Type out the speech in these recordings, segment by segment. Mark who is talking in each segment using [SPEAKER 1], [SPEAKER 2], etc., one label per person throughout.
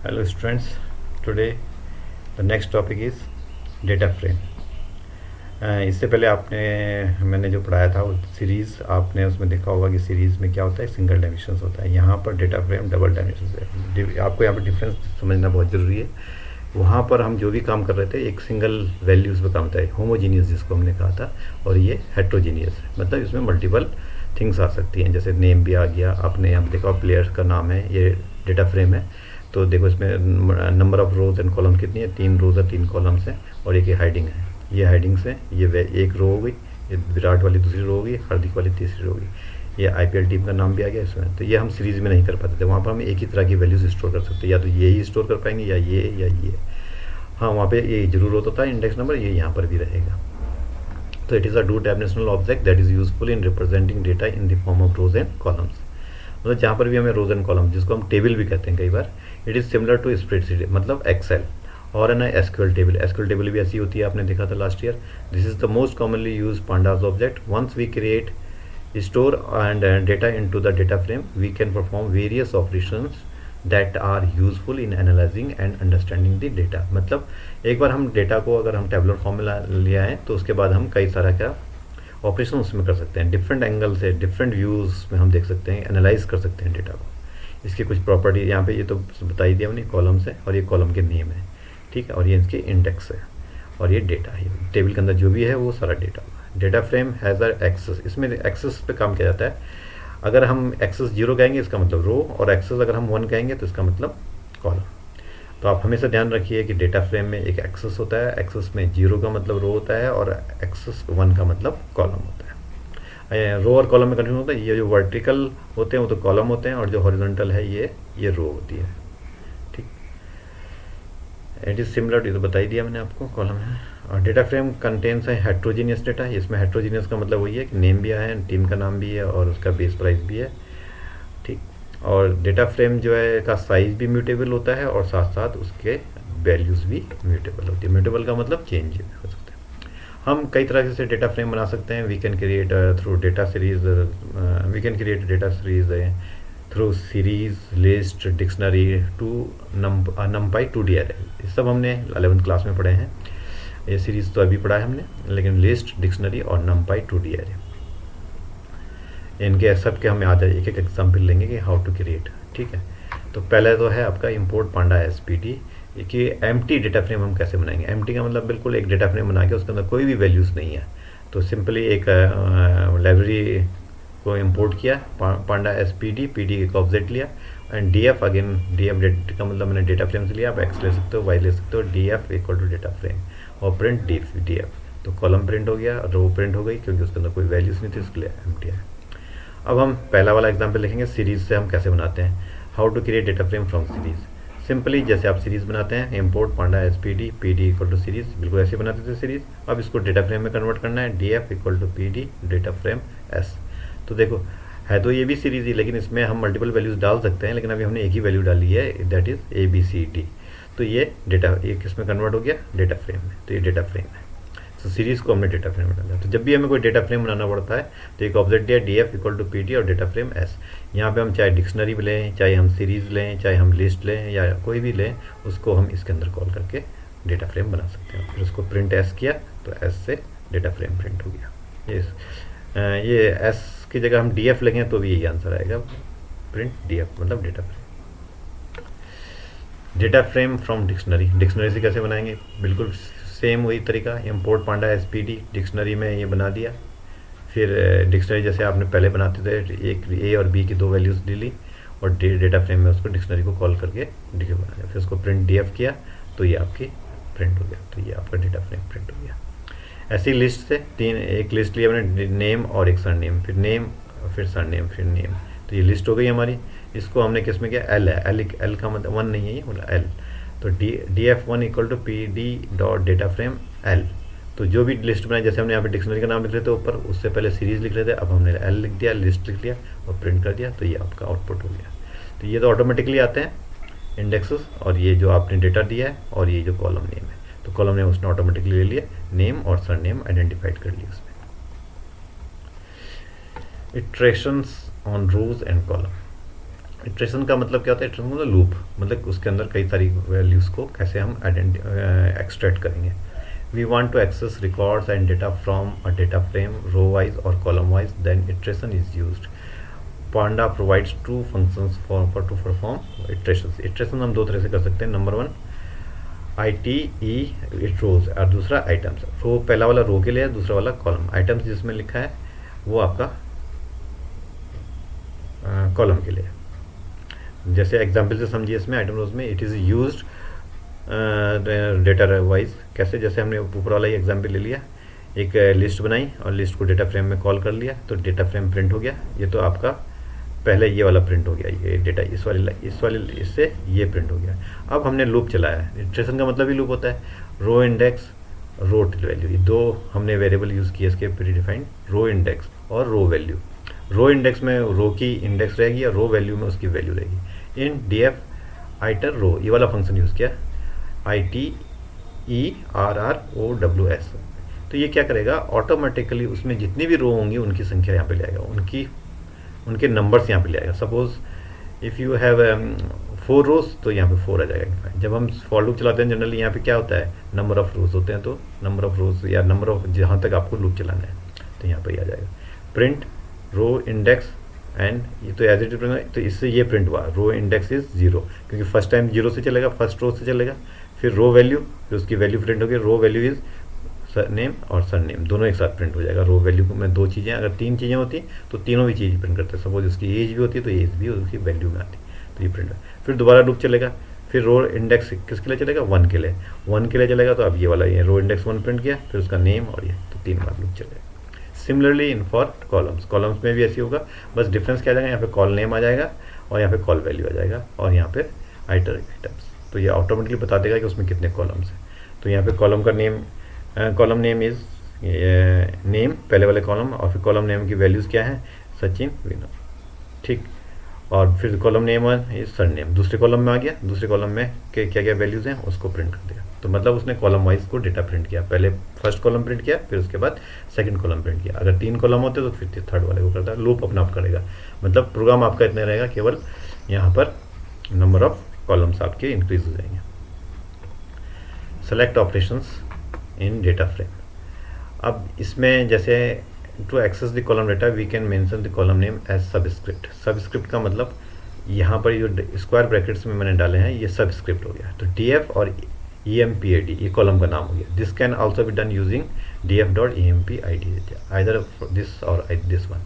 [SPEAKER 1] Hello students, today the next topic is data frame. इससे पहले मैंने जो पढ़ाया था वो सीरीज़, आपने उसमें देखा होगा कि सीरीज़ में क्या होता है, सिंगल डायमेंशंस होता है। यहाँ पर डेटा फ्रेम डबल डायमेंशंस है। आपको यहाँ पर डिफरेंस समझना बहुत ज़रूरी है। वहाँ पर हम जो भी काम कर रहे थे एक सिंगल वैल्यूज़ पे काम होता है, होमोजीनियस जिसको हमने कहा था, और ये हेट्रोजीनियस है, मतलब इसमें मल्टीपल थिंग्स आ सकती हैं। जैसे नेम भी आ गया, आपने यहाँ देखा प्लेयर का नाम है, ये डेटा फ्रेम है। तो देखो इसमें number of rose and columns कितनी है, 3 रोज और 3 कॉलम्स हैं, और एक ये हाइडिंग है। ये हाइडिंग्स है, ये एक रो हो गई, ये विराट वाली दूसरी रो होगी, हार्दिक वाली तीसरी रो होगी। ये आईपीएल टीम का नाम भी आ गया इसमें। तो ये हम सीरीज़ में नहीं कर पाते थे, वहाँ पर हम एक ही तरह की वैल्यूज स्टोर कर सकते हैं, या तो ये ही स्टोर कर पाएंगे या ये। हाँ, वहाँ पे ये जरूर होता था इंडेक्स नंबर, ये यहाँ पर भी रहेगा। तो it is a two dimensional object that is useful in representing data in the form of rose and columns. मतलब जहाँ पर भी हमें रोज एंड कॉलम, जिसको हम टेबल भी कहते हैं कई बार, it is similar to spreadsheet, मतलब एक्सेल और an SQL table. SQL table भी ऐसी होती है, आपने देखा था last year. This is the most commonly use pandas object. Once we create store and data into the data frame, we can perform various operations that are useful in analyzing and understanding the data। मतलब एक बार हम data को अगर हम tabular form में लिया है तो उसके बाद हम कई सारा क्या ऑपरेशन उसमें कर सकते हैं। डिफरेंट एंगल से, डिफरेंट व्यूज़ में हम देख सकते हैं, एनालाइज कर सकते हैं डेटा को। इसकी कुछ प्रॉपर्टी यहाँ पे ये तो बता ही दिया हमने, कॉलम्स है और ये कॉलम के नेम है, ठीक है, और ये इसके इंडेक्स है, और ये डेटा है। टेबल के अंदर जो भी है वो सारा डेटा होगा। Data frame has a axis, इसमें एक्सेस पे काम किया जाता है। अगर हम एक्सेस 0 कहेंगे इसका मतलब रो, और एक्सेस अगर हम 1 कहेंगे तो इसका मतलब कॉलम। तो आप हमेशा ध्यान रखिए कि डेटा फ्रेम में एक एक्सेस होता है, एक्सेस में 0 का मतलब रो होता है और एक्सेस 1 का मतलब कॉलम होता है। रो और कॉलम में कंफ्यूजन होता है। ये जो वर्टिकल होते हैं वो तो कॉलम होते हैं, और जो हॉरिजॉन्टल है ये रो होती है, ठीक। इट इज़ सिमिलर, ये तो बता ही दिया मैंने आपको, कॉलम है। और डेटा फ्रेम कंटेन्स है हेट्रोजीनियस डेटा। इसमें हेट्रोजीनियस का मतलब वही है कि नेम भी है, टीम का नाम भी है, और उसका बेस प्राइस भी है, ठीक। और डेटा फ्रेम जो है का साइज भी म्यूटेबल होता है, और साथ साथ उसके वैल्यूज़ भी म्यूटेबल होती है। म्यूटेबल का मतलब चेंज हो सकता है। हम कई तरह से डेटा फ्रेम बना सकते हैं। We can create through data series, we can create data series through series, list, dictionary, to NumPy, 2D array. ये सब हमने 11th क्लास में पढ़े हैं। ये सीरीज तो अभी पढ़ा है हमने, लेकिन लिस्ट, डिक्शनरी और नमपाई 2D एरे, इनके सब के हम याद है, एक एक एग्जाम्पल लेंगे कि हाउ टू क्रिएट, ठीक है। तो पहले तो है आपका इंपोर्ट पांडा एसपीटी, कि एम्प्टी डेटा फ्रेम हम कैसे बनाएंगे। एम्प्टी का मतलब बिल्कुल एक डेटा फ्रेम बना के उसके अंदर कोई भी वैल्यूज़ नहीं है। तो सिंपली एक लाइब्रेरी को इंपोर्ट किया, पांडा एसपीडी, पीडी एक ऑब्जेक्ट लिया, एंड डीएफ, अगेन डीएफ का मतलब मैंने डेटा फ्रेम से लिया, आप एक्स ले सकते हो, वाई ले सकते हो, DF equal to data frame, और प्रिंट डीएफ। तो कॉलम प्रिंट हो गया, रो प्रिंट हो गई, क्योंकि उसके अंदर कोई वैल्यूज़ नहीं थी, इसके लिए एम्प्टी है। अब हम पहला वाला एग्जाम्पल लिखेंगे, सीरीज से हम कैसे बनाते हैं, how to create data frame from series. Simply जैसे आप सीरीज बनाते हैं, import pandas as pd, PD equal to series, बिल्कुल ऐसे बनाते थे सीरीज। अब इसको डेटा फ्रेम में कन्वर्ट करना है, DF equal to PD data frame S. तो देखो है तो ये भी सीरीज ही, लेकिन इसमें हम मल्टीपल वैल्यूज डाल सकते हैं, लेकिन अभी हमने एक ही वैल्यू डाली है, दैट इज ABCD। तो ये डेटा, ये किस में कन्वर्ट हो गया, डेटा फ्रेम में। तो ये डेटा फ्रेम है। तो सीरीज को हमने डेटा फ्रेम में डाला। तो जब भी हमें कोई डेटा फ्रेम बनाना पड़ता है तो एक ऑब्जेक्ट दिया, डीएफ इक्वल टू पीडी और डेटा फ्रेम एस। यहाँ पे हम चाहे डिक्शनरी लें, चाहे हम सीरीज लें, चाहे हम लिस्ट लें, या कोई भी लें, उसको हम इसके अंदर कॉल करके डेटा फ्रेम बना सकते हैं। फिर उसको प्रिंट एस किया तो एस से डेटा फ्रेम प्रिंट हो गया। ये एस की जगह हम डीएफ लेंगे तो भी यही आंसर आएगा, प्रिंट डीएफ मतलब data frame. Data frame from dictionary, dictionary से कैसे बनाएंगे, बिल्कुल सेम वही तरीका, इंपोर्ट पांडा एसपीडी, डिक्शनरी में ये बना दिया। फिर डिक्शनरी जैसे आपने पहले बनाते थे, एक ए और बी की 2 वैल्यूज़ ले ली, और डेटा फ्रेम में उसको डिक्शनरी को कॉल करके डिक्शनरी बना दिया। फिर उसको प्रिंट डीएफ किया तो ये आपकी प्रिंट हो गया। तो ये आपका डेटा फ्रेम प्रिंट हो गया। ऐसी लिस्ट से एक लिस्ट लिया हमने, नेम और एक सरनेम, फिर नेम, फिर सरनेम, फिर नेम। तो ये लिस्ट हो गई हमारी। इसको हमने किस में किया, एल है, एल का मतलब 1 नहीं है, ये बोला एल। तो df1 equal to pd dot data frame L. तो जो भी लिस्ट बनाई, जैसे हमने यहाँ पे डिक्शनरी का नाम लिख रहे थे ऊपर, उससे पहले सीरीज लिख रहे थे, अब हमने एल लिख दिया, लिस्ट लिख लिया और प्रिंट कर दिया। तो ये आपका आउटपुट हो गया। तो ये तो ऑटोमेटिकली आते हैं इंडेक्सेस, और ये जो आपने डेटा दिया है, और ये जो कॉलम नेम है, तो कॉलम नेम उसने ऑटोमेटिकली ले लिया, नेम और सर नेम आइडेंटिफाइड कर लिया उसमें। Iterations on rows and column. Iteration का मतलब क्या होता है? इटरेशन मतलब लूप, मतलब उसके अंदर कई सारी वैल्यूज़ को कैसे हम एक्सट्रैक्ट करेंगे. We want to access records and data from a data frame row wise or column wise, then iteration is used. Panda provides two functions to perform iterations. Iteration हम दो तरह से कर सकते हैं. नंबर वन ITE इट रोज और दूसरा items. रो पहला वाला रो के लिए है, दूसरा वाला कॉलम. आइटम्स जिसमें लिखा है वो आपका कॉलम के लिए. जैसे एग्जाम्पल से समझिए इसमें आइटम रोज में it is used data wise. कैसे? जैसे हमने ऊपर वाला ही एग्जाम्पल ले लिया, एक लिस्ट बनाई और लिस्ट को डेटा फ्रेम में कॉल कर लिया तो डेटा फ्रेम प्रिंट हो गया. ये तो आपका पहले ये वाला प्रिंट हो गया, ये डेटा इस वाली इससे ये प्रिंट हो गया. अब हमने लूप चलाया है. इटरेशन का मतलब ही लूप होता है. रो इंडेक्स, रो वैल्यू, ये दो हमने वेरिएबल यूज़ किए इसके प्री डिफाइंड. रो इंडेक्स और रो वैल्यू. रो इंडेक्स में रो की इंडेक्स रहेगी और रो वैल्यू में उसकी वैल्यू रहेगी. इन df आइटर रो ये वाला फंक्शन यूज़ किया, ITERROWS. तो ये क्या करेगा? ऑटोमेटिकली उसमें जितनी भी रो होंगी उनकी संख्या यहाँ पे ले आएगा, उनके नंबर्स यहाँ पे ले आएगा. सपोज इफ़ यू हैव 4 रोज तो यहाँ पे 4 आ जाएगा. जब हम फॉर लूप चलाते हैं जनरली यहाँ पे क्या होता है? नंबर ऑफ रोज होते हैं, तो नंबर ऑफ रोज या नंबर ऑफ जहाँ तक आपको लूप चलाना है तो यहाँ पे आ जाएगा. प्रिंट रो इंडेक्स एंड ये तो एज इट इज, तो इससे ये प्रिंट हुआ रो इंडेक्स इज 0, क्योंकि फर्स्ट टाइम 0 से चलेगा, फर्स्ट रो से चलेगा. फिर रो वैल्यू, फिर उसकी वैल्यू प्रिंट होगी. रो वैल्यू इज नेम और सर नेम दोनों एक साथ प्रिंट हो जाएगा. रो वैल्यू में दो चीज़ें, अगर 3 चीज़ें होती तो तीनों भी चीज़ प्रिंट करते हैं. सपोज उसकी एज भी होती है तो एज भी उसकी वैल्यू में आती तो ये प्रिंट. फिर दोबारा लूप चलेगा. फिर रो इंडेक्स किसके लिए चलेगा? 1 के लिए. 1 के लिए चलेगा तो अब ये वाला ये रो इंडेक्स 1 प्रिंट किया, फिर उसका नेम और ये, तो 3 बार लूप चलेगा. सिमिलरली इन फॉर कॉलम्स में भी ऐसी होगा. बस डिफरेंस क्या आ जाएगा? यहाँ पे कॉल नेम आ जाएगा और यहाँ पे कॉल वैल्यू आ जाएगा और यहाँ पे आइटम्स. तो ये ऑटोमेटिकली बता देगा कि उसमें कितने कॉलम्स हैं. तो यहाँ पे कॉलम का name, column name is name पहले वाले कॉलम, और फिर कॉलम नेम की वैल्यूज़ क्या है? सचिन विनर. ठीक. और फिर column name is sir name दूसरे कॉलम में आ गया. दूसरे कॉलम में क्या क्या वैल्यूज़ हैं उसको प्रिंट कर दिया. तो मतलब उसने कॉलम वाइज को डेटा प्रिंट किया. पहले फर्स्ट कॉलम प्रिंट किया, फिर उसके बाद सेकंड कॉलम प्रिंट किया. अगर 3 कॉलम होते तो फिर थर्ड वाले को करता. लूप अपना आप करेगा. मतलब प्रोग्राम आपका इतना रहेगा, केवल यहाँ पर नंबर ऑफ कॉलम्स आपके इंक्रीज हो जाएंगे. Select operations in data frame. अब इसमें जैसे to access the column data we can mention the column name as subscript. Subscript का मतलब यहाँ पर जो स्क्वायर ब्रैकेट्स में मैंने डाले हैं ये सबस्क्रिप्ट हो गया. तो df और empid ये कॉलम का नाम हो गया. This can also be done using df.empid either this or this one.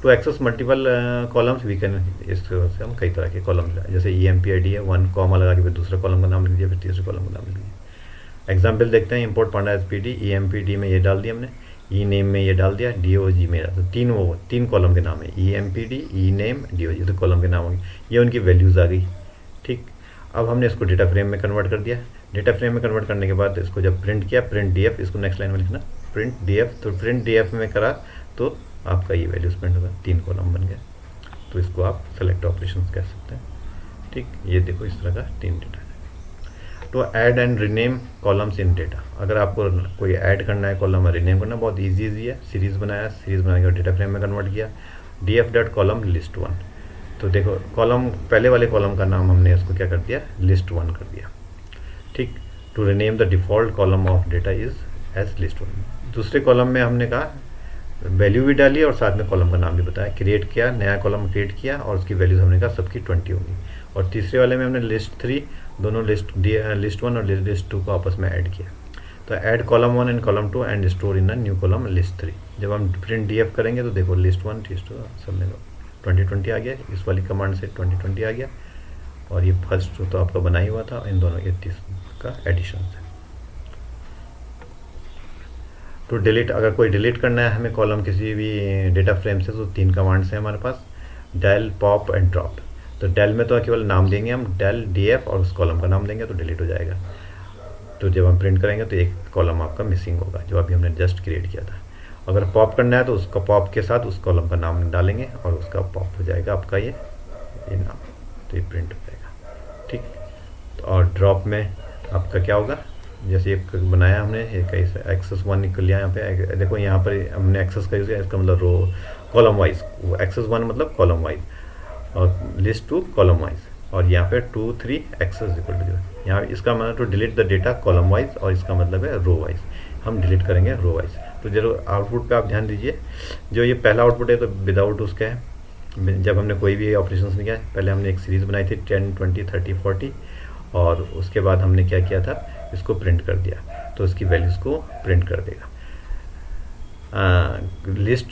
[SPEAKER 1] To access multiple columns we can, इससे हम कई तरह के कॉलम, जैसे empid है 1 कॉमा लगा के फिर दूसरा कॉलम का नाम लिख दिया, फिर तीसरे कॉलम का नाम लिख दिया. एग्जाम्पल देखते हैं. इम्पोर्ट पांडा एसपीडी, empd में ये डाल दिया हमने, ई नेम में ये डाल दिया, dog में. तो 3 कॉलम के नाम है, empd, ई नेम, dog, तो कॉलम के नाम होंगे. ये उनकी वैल्यूज़ आ गई. ठीक. अब हमने इसको डेटा फ्रेम में कन्वर्ट कर दिया. डेटा फ्रेम में कन्वर्ट करने के बाद इसको जब प्रिंट किया, प्रिंट df, इसको नेक्स्ट लाइन में लिखना प्रिंट df. तो प्रिंट df में करा तो आपका ये वैल्यूज प्रिंट होगा. 3 कॉलम बन गए. तो इसको आप सेलेक्ट ऑपरेशंस कह सकते हैं. ठीक. ये देखो इस तरह का 3 डेटा. तो add and rename columns in data. अगर आपको कोई ऐड करना है कॉलम और रीनेम करना बहुत ईजी है. सीरीज़ बनाया, सीरीज़ बना के डेटा फ्रेम में कन्वर्ट किया. df.column list1. तो देखो कॉलम, पहले वाले कॉलम का नाम हमने इसको क्या कर दिया? list1 कर दिया. ठीक. To rename the default column of data is as list1. दूसरे कॉलम में हमने कहा वैल्यू भी डाली और साथ में कॉलम का नाम भी बताया. क्रिएट किया, नया कॉलम क्रिएट किया और उसकी वैल्यूज़ हमने कहा सबकी 20 होगी. और तीसरे वाले में हमने list3 दोनों list1 और list2 को आपस में ऐड किया. तो add column 1 and column 2 and store in a new column list3. जब हम प्रिंट df करेंगे तो देखो list1 list2 सब में 2020 आ गया. इस वाली कमांड से 2020 आ गया. और ये फर्स्ट तो आपका बना ही हुआ था, इन दोनों के 30 का एडिशन है. तो डिलीट, अगर कोई डिलीट करना है हमें कॉलम किसी भी डेटा फ्रेम से, तो 3 कमांड्स हैं हमारे पास, डेल, पॉप एंड ड्रॉप. तो डेल में तो केवल नाम देंगे हम, डेल df और उस कॉलम का नाम देंगे तो डिलीट हो जाएगा. तो जब हम प्रिंट करेंगे तो एक कॉलम आपका मिसिंग होगा जो अभी हमने जस्ट क्रिएट किया था. अगर पॉप करना है तो उसका पॉप के साथ उस कॉलम का नाम डालेंगे और उसका पॉप हो जाएगा आपका ये नाम. तो ये प्रिंट हो जाएगा. ठीक. और ड्रॉप में आपका क्या होगा? जैसे एक बनाया हमने, एक एक्सेस 1 निकल लिया. यहाँ पे देखो, यहाँ पर हमने एक्सेस का यूज़ किया, इसका मतलब रो कॉलम वाइज. एक्सेस 1 मतलब कॉलम वाइज. और लिस्ट टू कॉलम वाइज, और यहाँ पे 2 3 एक्सेस इक्वल टू 0। यहाँ इसका मतलब to delete the data column wise, और इसका मतलब है रो वाइज, हम डिलीट करेंगे रो वाइज। तो जरूर आउटपुट पे आप ध्यान दीजिए, जो ये पहला आउटपुट है तो विदाउट उसका है। जब हमने कोई भी ऑपरेशंस नहीं किया, पहले हमने एक सीरीज़ बनाई थी 10 20 30 40, और उसके बाद हमने क्या किया था, इसको प्रिंट कर दिया, तो इसकी वैल्यूज़ को प्रिंट कर देगा। लिस्ट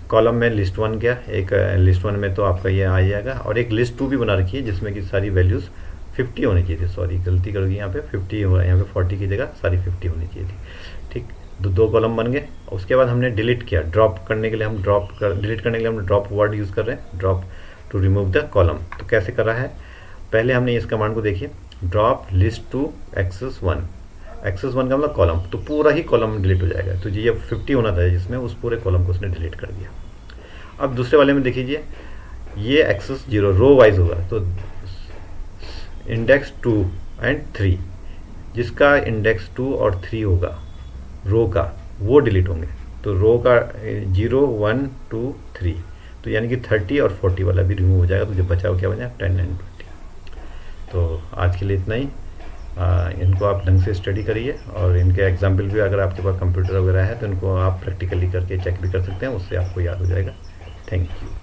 [SPEAKER 1] कॉलम में लिस्ट 1 क्या, एक लिस्ट 1 में तो आपका ये आ जाएगा, और एक लिस्ट 2 भी बना रखी है जिसमें कि सारी वैल्यूज़ 50 होनी चाहिए थी। सॉरी गलती कर दी, यहाँ पे 50 हो रहा है, यहाँ पे 40 की जगह सारी 50 होनी चाहिए थी। ठीक, दो कॉलम बन गए। उसके बाद हमने डिलीट किया, ड्रॉप करने के लिए हम डिलीट करने के लिए हम ड्रॉप वर्ड यूज़ कर रहे हैं, drop to remove the column. तो कैसे कर रहा है, पहले हमने इस कमांड को देखिए, drop list to axis 1। Axis 1 का मतलब कॉलम, तो पूरा ही कॉलम डिलीट हो जाएगा। तो ये 50 होना था जिसमें, उस पूरे कॉलम को उसने डिलीट कर दिया। अब दूसरे वाले में देखिए, ये एक्सेस 0 रो वाइज होगा, तो इंडेक्स 2 एंड 3, जिसका इंडेक्स 2 और 3 होगा रो का, वो डिलीट होंगे। तो रो का 0 1 2 3, तो यानी कि 30 और 40 वाला भी रिमूव हो जाएगा। तो जो बचा हो क्या बचा, 10 एंड 20। तो आज के लिए इतना ही। इनको आप ढंग से स्टडी करिए, और इनके एग्जाम्पल भी अगर आपके पास कंप्यूटर वगैरह है तो इनको आप प्रैक्टिकली करके चेक भी कर सकते हैं, उससे आपको याद हो जाएगा। Thank you.